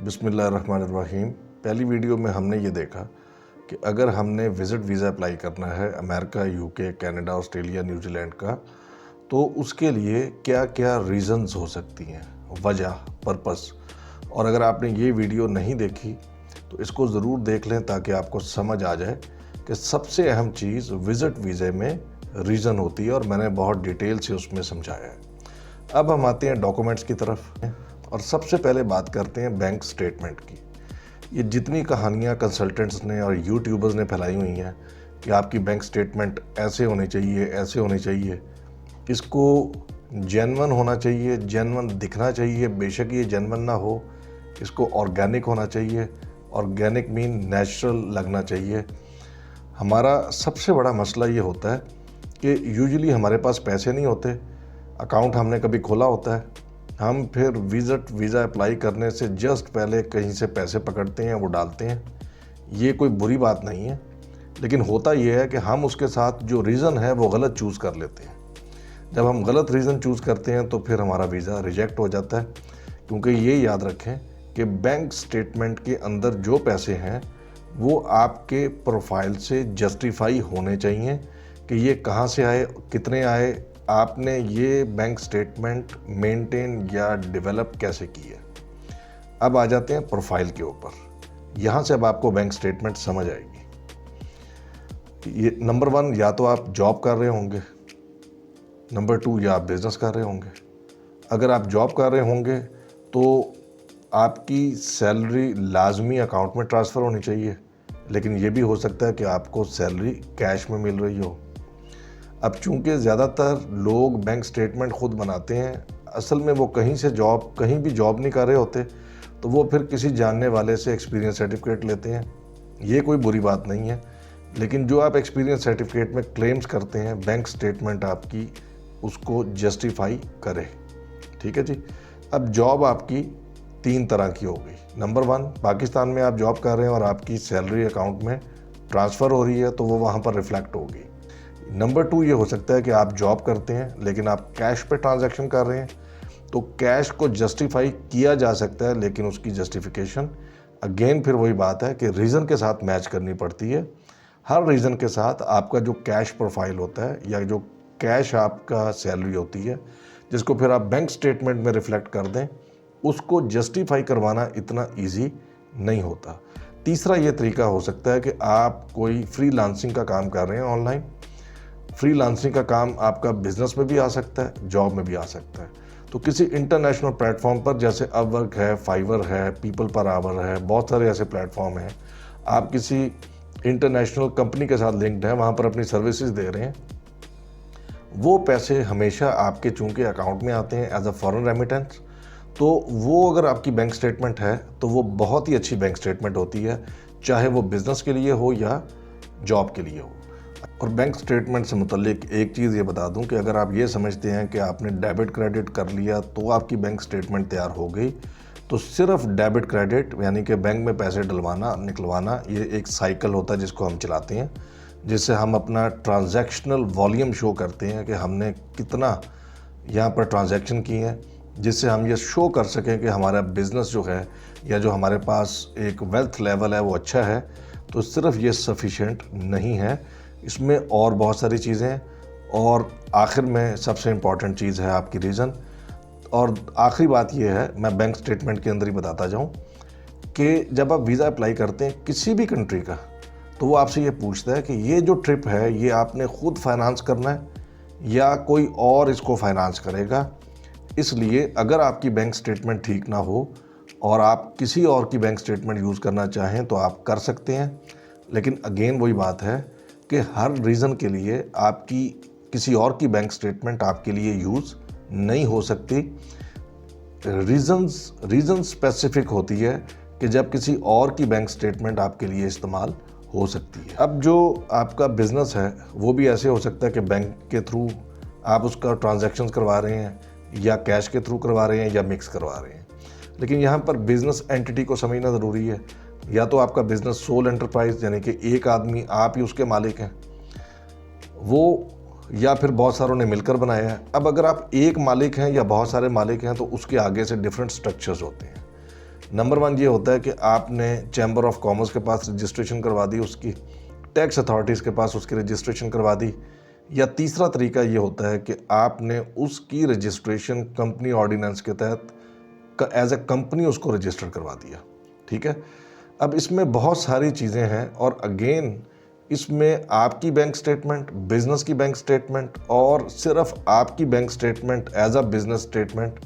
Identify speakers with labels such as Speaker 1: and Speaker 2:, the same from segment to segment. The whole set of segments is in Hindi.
Speaker 1: बिस्मिल्लाहिर्रहमानिर्रहीम। पहली वीडियो में हमने ये देखा कि अगर हमने विज़िट वीज़ा अप्लाई करना है America, UK, Canada, Australia, New Zealand का, तो उसके लिए क्या क्या रीज़न्स हो सकती हैं, वजह, पर्पस। और अगर आपने ये वीडियो नहीं देखी तो इसको ज़रूर देख लें ताकि आपको समझ आ जाए कि सबसे अहम चीज़ विज़िट वीज़े में रीज़न होती है, और मैंने बहुत डिटेल से उसमें समझाया है। अब हम आते हैं डॉक्यूमेंट्स की तरफ और सबसे पहले बात करते हैं बैंक स्टेटमेंट की। ये जितनी कहानियाँ कंसल्टेंट्स ने और यूट्यूबर्स ने फैलाई हुई हैं कि आपकी बैंक स्टेटमेंट ऐसे होनी चाहिए, ऐसे होनी चाहिए, इसको जेन्युइन होना चाहिए, जेन्युइन दिखना चाहिए, बेशक ये जेन्युइन ना हो, इसको ऑर्गेनिक होना चाहिए, ऑर्गेनिक मीन नेचुरल लगना चाहिए। हमारा सबसे बड़ा मसला ये होता है कि यूजुअली हमारे पास पैसे नहीं होते, अकाउंट हमने कभी खोला होता है, हम फिर विज़िट वीज़ा अप्लाई करने से जस्ट पहले कहीं से पैसे पकड़ते हैं, वो डालते हैं। ये कोई बुरी बात नहीं है, लेकिन होता ये है कि हम उसके साथ जो रीज़न है वो गलत चूज़ कर लेते हैं। जब हम गलत रीज़न चूज़ करते हैं तो फिर हमारा वीज़ा रिजेक्ट हो जाता है। क्योंकि ये याद रखें कि बैंक स्टेटमेंट के अंदर जो पैसे हैं वो आपके प्रोफाइल से जस्टिफाई होने चाहिए कि ये कहाँ से आए, कितने आए, आपने ये बैंक स्टेटमेंट मेंटेन या डेवलप कैसे की है। अब आ जाते हैं प्रोफाइल के ऊपर। यहाँ से अब आपको बैंक स्टेटमेंट समझ आएगी। ये नंबर 1, या तो आप जॉब कर रहे होंगे, नंबर 2 या आप बिज़नेस कर रहे होंगे। अगर आप जॉब कर रहे होंगे तो आपकी सैलरी लाजमी अकाउंट में ट्रांसफ़र होनी चाहिए, लेकिन ये भी हो सकता है कि आपको सैलरी कैश में मिल रही हो। अब चूंकि ज़्यादातर लोग बैंक स्टेटमेंट ख़ुद बनाते हैं, असल में वो कहीं भी जॉब नहीं कर रहे होते, तो वो फिर किसी जानने वाले से एक्सपीरियंस सर्टिफिकेट लेते हैं। ये कोई बुरी बात नहीं है, लेकिन जो आप एक्सपीरियंस सर्टिफिकेट में क्लेम्स करते हैं, बैंक स्टेटमेंट आपकी उसको जस्टिफाई करे। ठीक है जी। अब जॉब आपकी 3 तरह की हो गई। नंबर 1, पाकिस्तान में आप जॉब कर रहे हैं और आपकी सैलरी अकाउंट में ट्रांसफ़र हो रही है, तो वो वहाँ पर रिफ्लेक्ट होगी। नंबर 2 ये हो सकता है कि आप जॉब करते हैं लेकिन आप कैश पे ट्रांजैक्शन कर रहे हैं, तो कैश को जस्टिफाई किया जा सकता है, लेकिन उसकी जस्टिफिकेशन अगेन फिर वही बात है कि रीज़न के साथ मैच करनी पड़ती है। हर रीज़न के साथ आपका जो कैश प्रोफाइल होता है या जो कैश आपका सैलरी होती है, जिसको फिर आप बैंक स्टेटमेंट में रिफ्लेक्ट कर दें, उसको जस्टिफाई करवाना इतना ईजी नहीं होता। तीसरा ये तरीका हो सकता है कि आप कोई फ्रीलांसिंग का काम कर रहे हैं ऑनलाइन। फ्रीलांसिंग का काम आपका बिजनेस में भी आ सकता है, जॉब में भी आ सकता है। तो किसी इंटरनेशनल प्लेटफॉर्म पर, जैसे अपवर्क है, फाइवर है, पीपल पर आवर है, बहुत सारे ऐसे प्लेटफॉर्म हैं, आप किसी इंटरनेशनल कंपनी के साथ लिंक्ड हैं, वहाँ पर अपनी सर्विसेज दे रहे हैं, वो पैसे हमेशा आपके चूंकि अकाउंट में आते हैं एज अ फॉरेन रेमिटेंस। तो वो अगर आपकी बैंक स्टेटमेंट है तो वो बहुत ही अच्छी बैंक स्टेटमेंट होती है, चाहे वो बिज़नेस के लिए हो या जॉब के लिए हो। और बैंक स्टेटमेंट से मुतल्लिक एक चीज़ ये बता दूं कि अगर आप ये समझते हैं कि आपने डेबिट क्रेडिट कर लिया तो आपकी बैंक स्टेटमेंट तैयार हो गई, तो सिर्फ डेबिट क्रेडिट यानी कि बैंक में पैसे डलवाना निकलवाना, ये एक साइकिल होता है जिसको हम चलाते हैं, जिससे हम अपना ट्रांजैक्शनल वॉल्यूम शो करते हैं कि हमने कितना यहाँ पर ट्रांजैक्शन की है, जिससे हम ये शो कर सकें कि हमारा बिज़नेस जो है या जो हमारे पास एक वेल्थ लेवल है वो अच्छा है। तो सिर्फ ये सफिशेंट नहीं है, इसमें और बहुत सारी चीज़ें। और आखिर में सबसे इम्पॉर्टेंट चीज़ है आपकी रीज़न। और आखिरी बात ये है, मैं बैंक स्टेटमेंट के अंदर ही बताता जाऊँ कि जब आप वीज़ा अप्लाई करते हैं किसी भी कंट्री का, तो वो आपसे ये पूछता है कि ये जो ट्रिप है ये आपने खुद फाइनेंस करना है या कोई और इसको फाइनेंस करेगा। इसलिए अगर आपकी बैंक स्टेटमेंट ठीक ना हो और आप किसी और की बैंक स्टेटमेंट यूज़ करना चाहें तो आप कर सकते हैं, लेकिन अगेन वही बात है कि हर रीज़न के लिए आपकी किसी और की बैंक स्टेटमेंट आपके लिए यूज़ नहीं हो सकती। रीज़न स्पेसिफिक होती है कि जब किसी और की बैंक स्टेटमेंट आपके लिए इस्तेमाल हो सकती है। अब जो आपका बिज़नेस है वो भी ऐसे हो सकता है कि बैंक के थ्रू आप उसका ट्रांजैक्शंस करवा रहे हैं या कैश के थ्रू करवा रहे हैं या मिक्स करवा रहे हैं, लेकिन यहाँ पर बिज़नेस एंटिटी को समझना ज़रूरी है। या तो आपका बिज़नेस सोल एंटरप्राइज यानी कि एक आदमी, आप ही उसके मालिक हैं वो, या फिर बहुत सारों ने मिलकर बनाया है। अब अगर आप एक मालिक हैं या बहुत सारे मालिक हैं तो उसके आगे से डिफरेंट स्ट्रक्चर्स होते हैं। नंबर 1 ये होता है कि आपने चैम्बर ऑफ कॉमर्स के पास रजिस्ट्रेशन करवा दी, उसकी टैक्स अथॉरिटीज़ के पास उसकी रजिस्ट्रेशन करवा दी, या तीसरा तरीका ये होता है कि आपने उसकी रजिस्ट्रेशन कंपनी ऑर्डिनेंस के तहत एज ए कंपनी उसको रजिस्टर करवा दिया। ठीक है, अब इसमें बहुत सारी चीज़ें हैं और अगेन इसमें आपकी बैंक स्टेटमेंट, बिजनेस की बैंक स्टेटमेंट और सिर्फ आपकी bank statement as a business statement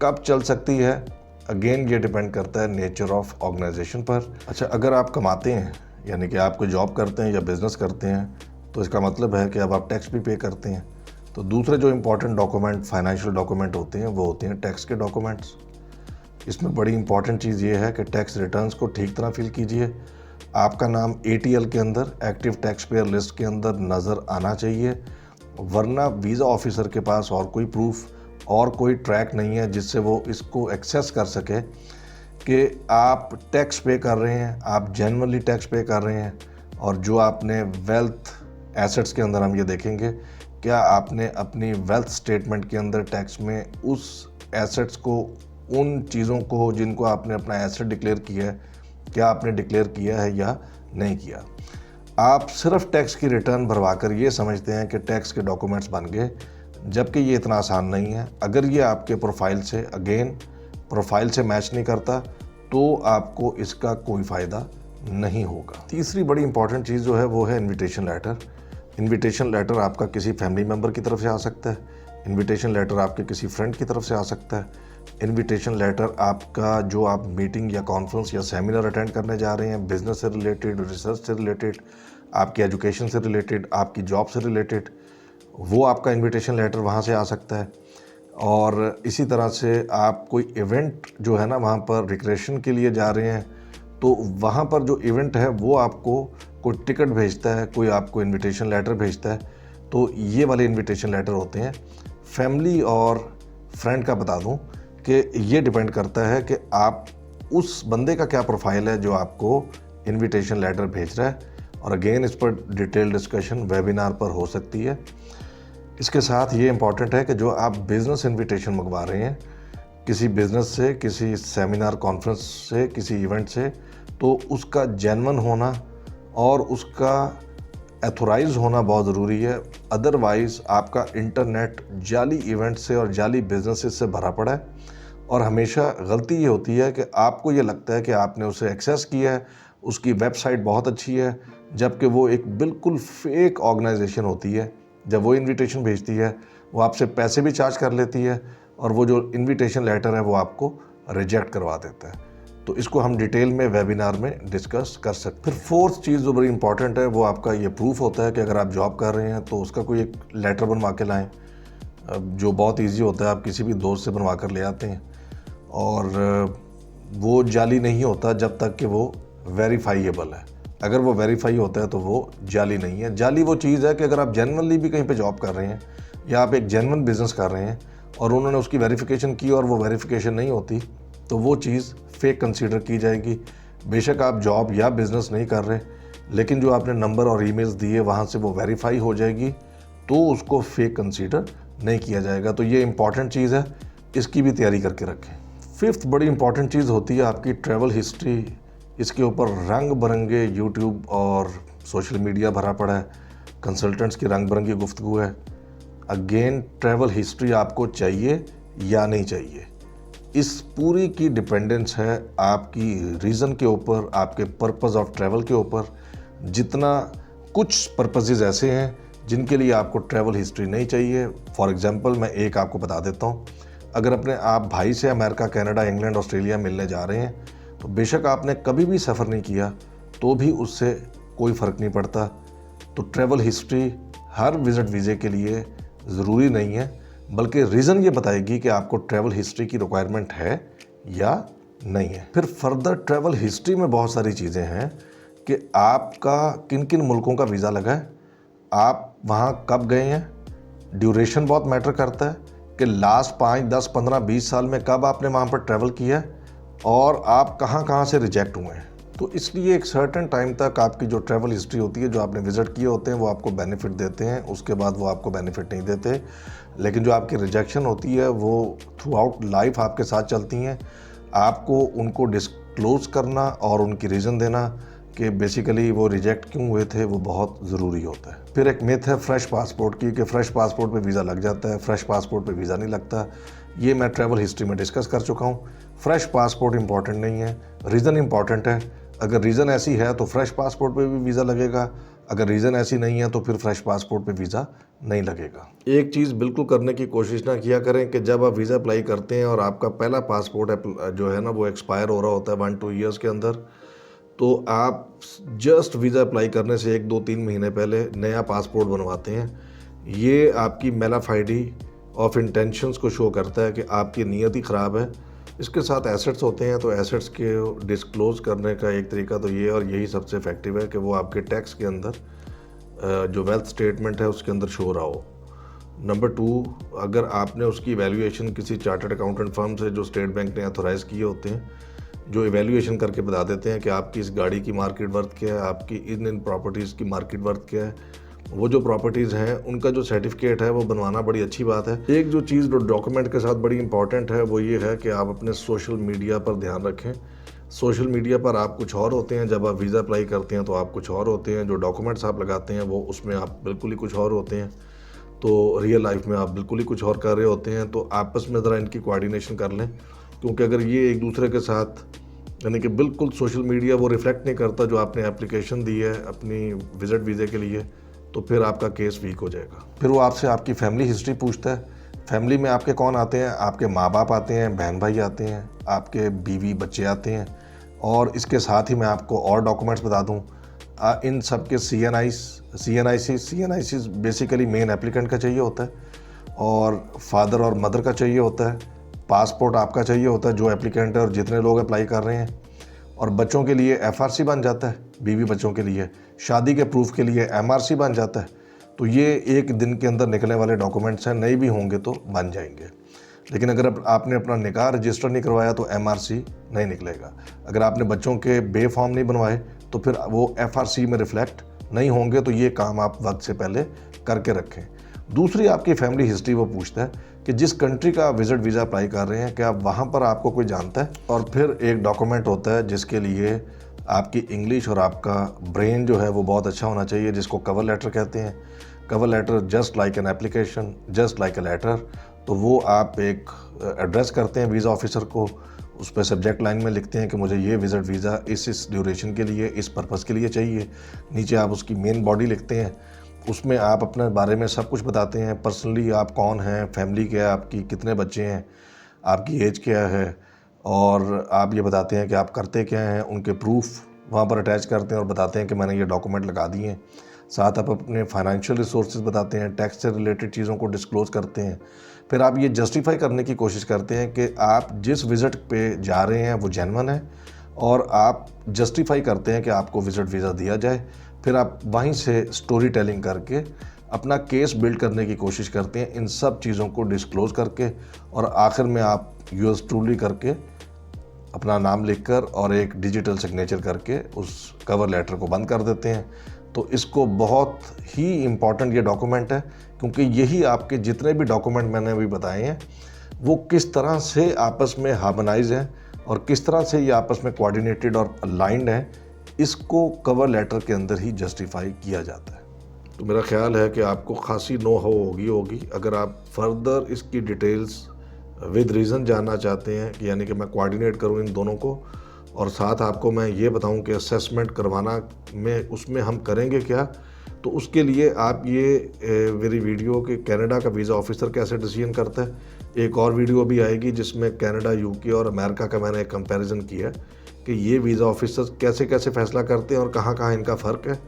Speaker 1: कब चल सकती है, अगेन ये डिपेंड करता है नेचर ऑफ ऑर्गेनाइजेशन पर। अच्छा, अगर आप कमाते हैं यानी कि आप कोई जॉब करते हैं या बिजनेस करते हैं तो इसका मतलब है कि अब आप टैक्स भी पे करते हैं। तो दूसरे जो इंपॉर्टेंट डॉक्यूमेंट, फाइनेंशियल डॉक्यूमेंट होते हैं वो होते हैं टैक्स के डॉक्यूमेंट्स। इसमें बड़ी इंपॉर्टेंट चीज़ ये है कि टैक्स रिटर्न्स को ठीक तरह फिल कीजिए। आपका नाम ATL के अंदर, एक्टिव टैक्स पेयर लिस्ट के अंदर नज़र आना चाहिए, वरना वीज़ा ऑफिसर के पास और कोई प्रूफ और कोई ट्रैक नहीं है जिससे वो इसको एक्सेस कर सके कि आप टैक्स पे कर रहे हैं, आप जेन्युइनली टैक्स पे कर रहे हैं। और जो आपने वेल्थ एसेट्स के अंदर हम ये देखेंगे, क्या आपने अपनी वेल्थ स्टेटमेंट के अंदर टैक्स में उस एसेट्स को, उन चीज़ों को जिनको आपने अपना एसेट डिक्लेयर किया है, क्या आपने डिक्लेयर किया है या नहीं किया। आप सिर्फ टैक्स की रिटर्न भरवा कर ये समझते हैं कि टैक्स के डॉक्यूमेंट्स बन गए, जबकि ये इतना आसान नहीं है। अगर ये आपके प्रोफाइल से, अगेन प्रोफाइल से मैच नहीं करता तो आपको इसका कोई फ़ायदा नहीं होगा। तीसरी बड़ी इंपॉर्टेंट चीज़ जो है वो है इनविटेशन लेटर। इनविटेशन लेटर आपका किसी फैमिली मेम्बर की तरफ से आ सकता है, इनविटेशन लेटर आपके किसी फ्रेंड की तरफ से आ सकता है, इनविटेशन लेटर आपका जो आप मीटिंग या कॉन्फ्रेंस या सेमिनार अटेंड करने जा रहे हैं, बिजनेस से रिलेटेड, रिसर्च से रिलेटेड, आपकी एजुकेशन से रिलेटेड, आपकी जॉब से रिलेटेड, वो आपका इनविटेशन लेटर वहाँ से आ सकता है। और इसी तरह से आप कोई इवेंट जो है ना वहाँ पर रिक्रिएशन के लिए जा रहे हैं, तो वहाँ पर जो इवेंट है वो आपको कोई टिकट भेजता है, कोई आपको इनविटेशन लेटर भेजता है, तो ये वाले इनविटेशन लेटर होते हैं। फैमिली और फ्रेंड का बता दूं कि ये डिपेंड करता है कि आप उस बंदे का क्या प्रोफाइल है जो आपको इनविटेशन लेटर भेज रहा है। और अगेन इस पर डिटेल डिस्कशन वेबिनार पर हो सकती है। इसके साथ ये इम्पॉर्टेंट है कि जो आप बिज़नेस इनविटेशन मंगवा रहे हैं किसी बिज़नेस से, किसी सेमिनार कॉन्फ्रेंस से, किसी इवेंट से, तो उसका जेन्युइन होना और उसका एथोराइज होना बहुत ज़रूरी है। अदरवाइज़ आपका इंटरनेट जाली इवेंट से और जाली बिजनेसेस से भरा पड़ा है और हमेशा गलती ये होती है कि आपको ये लगता है कि आपने उसे एक्सेस किया है, उसकी वेबसाइट बहुत अच्छी है, जबकि वो एक बिल्कुल फेक ऑर्गेनाइजेशन होती है। जब वो इनविटेशन भेजती है वो आपसे पैसे भी चार्ज कर लेती है और वो जो इनविटेशन लेटर है वो आपको रिजेक्ट करवा देता है। तो इसको हम डिटेल में वेबिनार में डिस्कस कर सकते हैं। फिर फोर्थ चीज़ जो बड़ी इंपॉर्टेंट है वो आपका ये प्रूफ होता है कि अगर आप जॉब कर रहे हैं तो उसका कोई एक लेटर बनवा के लाएं, जो बहुत इजी होता है, आप किसी भी दोस्त से बनवा कर ले आते हैं और वो जाली नहीं होता जब तक कि वो वेरीफाइएबल है। अगर वो वेरीफाई होता है तो वो जाली नहीं है। जाली वो चीज़ है कि अगर आप जेन्युइनली भी कहीं पे जॉब कर रहे हैं या आप एक जेन्युइन बिजनेस कर रहे हैं और उन्होंने उसकी वेरिफिकेशन की और वो वेरिफिकेशन नहीं होती तो वो चीज़ फेक कंसीडर की जाएगी। बेशक आप जॉब या बिज़नेस नहीं कर रहे, लेकिन जो आपने नंबर और ईमेल्स दिए वहाँ से वो वेरीफाई हो जाएगी तो उसको फेक कंसीडर नहीं किया जाएगा। तो ये इंपॉर्टेंट चीज़ है, इसकी भी तैयारी करके रखें। फिफ्थ बड़ी इंपॉर्टेंट चीज़ होती है आपकी ट्रैवल हिस्ट्री। इसके ऊपर रंग बिरंगे यूट्यूब और सोशल मीडिया भरा पड़ा है, कंसल्टेंट्स की रंग बिरंगी गुफ्तगू है। अगेन ट्रैवल हिस्ट्री आपको चाहिए या नहीं चाहिए, इस पूरी की डिपेंडेंस है आपकी रीज़न के ऊपर, आपके पर्पस ऑफ ट्रैवल के ऊपर। जितना कुछ पर्पसेस ऐसे हैं जिनके लिए आपको ट्रैवल हिस्ट्री नहीं चाहिए। फॉर एग्जांपल मैं एक आपको बता देता हूँ, अगर अपने आप भाई से अमेरिका, कनाडा, इंग्लैंड, ऑस्ट्रेलिया मिलने जा रहे हैं तो बेशक आपने कभी भी सफ़र नहीं किया तो भी उससे कोई फ़र्क नहीं पड़ता। तो ट्रैवल हिस्ट्री हर विज़िट वीज़े के लिए ज़रूरी नहीं है, बल्कि रीज़न ये बताएगी कि आपको ट्रैवल हिस्ट्री की रिक्वायरमेंट है या नहीं है। फिर फर्दर ट्रैवल हिस्ट्री में बहुत सारी चीज़ें हैं कि आपका किन किन मुल्कों का वीज़ा लगा है, आप वहाँ कब गए हैं, ड्यूरेशन बहुत मैटर करता है कि लास्ट 5, 10, 15, 20 साल में कब आपने वहाँ पर ट्रैवल किया है और आप कहाँ से रिजेक्ट हुए हैं। तो इसलिए एक सर्टेन टाइम तक आपकी जो ट्रैवल हिस्ट्री होती है, जो आपने विज़िट किए होते हैं, वो आपको बेनिफिट देते हैं, उसके बाद वो आपको बेनिफिट नहीं देते। लेकिन जो आपकी रिजेक्शन होती है वो थ्रू आउट लाइफ आपके साथ चलती हैं। आपको उनको डिस्क्लोज करना और उनकी रीज़न देना कि बेसिकली वो रिजेक्ट क्यों हुए थे, वो बहुत ज़रूरी होता है। फिर एक मिथ है फ्रेश पासपोर्ट की कि फ़्रेश पासपोर्ट पे वीज़ा लग जाता है, फ्रेश पासपोर्ट पे वीज़ा नहीं लगता। ये मैं ट्रैवल हिस्ट्री में डिस्कस कर चुका हूँ। फ्रेश पासपोर्ट इंपॉर्टेंट नहीं है, रीज़न इंपॉर्टेंट है। अगर रीज़न ऐसी है तो फ्रेश पासपोर्ट पे भी वीज़ा लगेगा, अगर रीज़न ऐसी नहीं है तो फिर फ्रेश पासपोर्ट पे वीज़ा नहीं लगेगा। एक चीज़ बिल्कुल करने की कोशिश ना किया करें कि जब आप वीज़ा अप्लाई करते हैं और आपका पहला पासपोर्ट जो है ना वो एक्सपायर हो रहा होता है 1-2 ईयर्स के अंदर, तो आप जस्ट वीज़ा अप्लाई करने से 1-2-3 महीने पहले नया पासपोर्ट बनवाते हैं। ये आपकी मैलाफाइडी ऑफ इंटेंशंस को शो करता है कि आपकी नीयत ही ख़राब है। इसके साथ एसेट्स होते हैं, तो एसेट्स के डिस्क्लोज़ करने का एक तरीका तो ये, और यही सबसे इफ़ेक्टिव है कि वो आपके टैक्स के अंदर जो वेल्थ स्टेटमेंट है उसके अंदर शो रहा हो। नंबर 2, अगर आपने उसकी इवैल्यूएशन किसी चार्टर्ड अकाउंटेंट फर्म से जो स्टेट बैंक ने ऑथोराइज़ किए होते हैं, जो इवैल्यूएशन करके बता देते हैं कि आपकी इस गाड़ी की मार्केट वर्थ क्या है, आपकी इन प्रॉपर्टीज़ की मार्केट वर्थ क्या है, वो जो प्रॉपर्टीज़ हैं उनका जो सर्टिफिकेट है वो बनवाना बड़ी अच्छी बात है। एक जो चीज़ जो डॉक्यूमेंट के साथ बड़ी इंपॉर्टेंट है वो ये है कि आप अपने सोशल मीडिया पर ध्यान रखें। सोशल मीडिया पर आप कुछ और होते हैं, जब आप वीज़ा अप्लाई करते हैं तो आप कुछ और होते हैं, जो डॉक्यूमेंट्स आप लगाते हैं वो उसमें आप बिल्कुल ही कुछ और होते हैं, तो रियल लाइफ में आप बिल्कुल ही कुछ और कर रहे होते हैं। तो आपस में ज़रा इनकी कोऑर्डिनेशन कर लें, क्योंकि अगर ये एक दूसरे के साथ यानी कि बिल्कुल सोशल मीडिया वो रिफ्लेक्ट नहीं करता जो आपने एप्लीकेशन दी है अपनी विज़िट वीज़े के लिए, तो फिर आपका केस वीक हो जाएगा। फिर वो आपसे आपकी फैमिली हिस्ट्री पूछता है। फैमिली में आपके कौन आते हैं? आपके माँ बाप आते हैं, बहन भाई आते हैं, आपके बीवी बच्चे आते हैं, और इसके साथ ही मैं आपको और डॉक्यूमेंट्स बता दूं, इन सब के CNIC बेसिकली मेन एप्लीकेंट का चाहिए होता है, और फादर और मदर का चाहिए होता है, पासपोर्ट आपका चाहिए होता है जो एप्लीकेंट है और जितने लोग अप्लाई कर रहे हैं, और बच्चों के लिए FRC बन जाता है, बीवी बच्चों के लिए शादी के प्रूफ के लिए MRC बन जाता है। तो ये एक दिन के अंदर निकलने वाले डॉक्यूमेंट्स हैं, नहीं भी होंगे तो बन जाएंगे। लेकिन अगर आपने अपना निकाह रजिस्टर नहीं करवाया तो MRC नहीं निकलेगा। अगर आपने बच्चों के बे फॉर्म नहीं बनवाए तो फिर वो FRC में रिफ्लेक्ट नहीं होंगे। तो ये काम आप वक्त से पहले करके रखें। दूसरी आपकी फैमिली हिस्ट्री वो पूछता है कि जिस कंट्री का विजिट वीज़ा अप्लाई कर रहे हैं क्या वहाँ पर आपको कोई जानता है। और फिर एक डॉक्यूमेंट होता है जिसके लिए आपकी इंग्लिश और आपका ब्रेन जो है वो बहुत अच्छा होना चाहिए, जिसको कवर लेटर कहते हैं। Cover letter just like an application, just like a letter. तो वो आप एक एड्रेस करते हैं वीज़ा ऑफिसर को, उस पर सब्जेक्ट लाइन में लिखते हैं कि मुझे ये विज़िट वीज़ा इस ड्यूरेशन के लिए, इस पर्पज़ के लिए चाहिए। नीचे आप उसकी मेन बॉडी लिखते हैं, उसमें आप अपने बारे में सब कुछ बताते हैं। पर्सनली आप कौन हैं, फैमिली क्या है आपकी, कितने बच्चे हैं, आपकी एज क्या है, और आप ये बताते हैं कि आप करते क्या हैं। उनके प्रूफ वहाँ पर अटैच करते हैं और बताते हैं कि मैंने ये डॉक्यूमेंट लगा दिए हैं। साथ आप अपने फाइनेंशियल रिसोर्सेज बताते हैं, टैक्स से रिलेटेड चीज़ों को डिस्क्लोज़ करते हैं। फिर आप ये जस्टिफाई करने की कोशिश करते हैं कि आप जिस विज़िट पे जा रहे हैं वो जेन्युइन है, और आप जस्टिफाई करते हैं कि आपको विज़िट वीज़ा दिया जाए। फिर आप वहीं से स्टोरी टेलिंग करके अपना केस बिल्ड करने की कोशिश करते हैं, इन सब चीज़ों को डिस्क्लोज़ करके, और आखिर में आप यूएस ट्रूली करके अपना नाम लिखकर और एक डिजिटल सिग्नेचर करके उस कवर लेटर को बंद कर देते हैं। तो इसको बहुत ही इम्पॉर्टेंट ये डॉक्यूमेंट है, क्योंकि यही आपके जितने भी डॉक्यूमेंट मैंने अभी बताए हैं वो किस तरह से आपस में हार्मोनाइज हैं और किस तरह से ये आपस में कोऑर्डिनेटेड और अलाइंड हैं, इसको कवर लेटर के अंदर ही जस्टिफाई किया जाता है। तो मेरा ख्याल है कि आपको खासी नो हाउ होगी। अगर आप फर्दर इसकी डिटेल्स विद रीज़न जानना चाहते हैं कि यानी कि मैं कोऑर्डिनेट करूं इन दोनों को, और साथ आपको मैं ये बताऊं कि असेसमेंट करवाना में उसमें हम करेंगे क्या, तो उसके लिए आप ये मेरी वीडियो के कनाडा का वीज़ा ऑफिसर कैसे डिसीजन करता है, एक और वीडियो भी आएगी जिसमें कनाडा, यूके और अमेरिका का मैंने एक कंपैरिजन किया कि ये वीज़ा ऑफिसर कैसे कैसे फ़ैसला करते हैं और कहाँ कहाँ इनका फ़र्क है।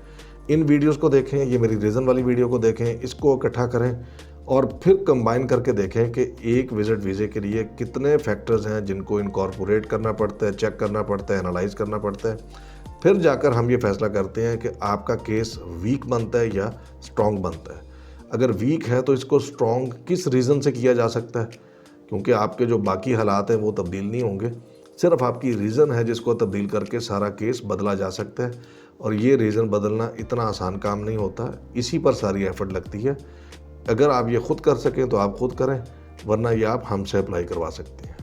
Speaker 1: इन वीडियोस को देखें, ये मेरी रीज़न वाली वीडियो को देखें, इसको इकट्ठा करें और फिर कंबाइन करके देखें कि एक विज़िट वीज़े के लिए कितने फैक्टर्स हैं जिनको इनकॉर्पोरेट करना पड़ता है, चेक करना पड़ता है, एनालाइज करना पड़ता है। फिर जाकर हम ये फैसला करते हैं कि आपका केस वीक बनता है या स्ट्रॉन्ग बनता है। अगर वीक है तो इसको स्ट्रॉन्ग किस रीज़न से किया जा सकता है, क्योंकि आपके जो बाकी हालात हैं वो तब्दील नहीं होंगे, सिर्फ आपकी रीज़न है जिसको तब्दील करके सारा केस बदला जा सकता है। और ये रीज़न बदलना इतना आसान काम नहीं होता, इसी पर सारी एफर्ट लगती है। अगर आप ये ख़ुद कर सकें तो आप ख़ुद करें, वरना ये आप हमसे अप्लाई करवा सकते हैं।